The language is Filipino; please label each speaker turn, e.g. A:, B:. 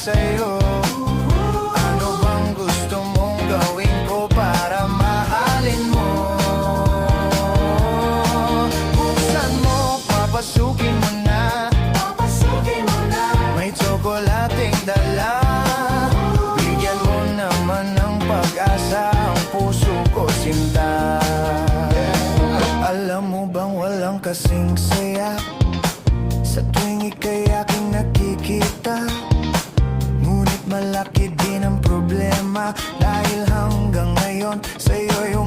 A: sa'yo. Ano bang gusto mong gawin ko para mahalin mo? Buksan mo, papasukin mo na. May tsokolating dala. Bigyan mo naman ng pag-asa ang puso ko, sinta. Alam mo bang walang kasing saya sa tuwing ika'y aking nakikita? Ngunit malaki din ang problema dahil hanggang ngayon sa'yo'y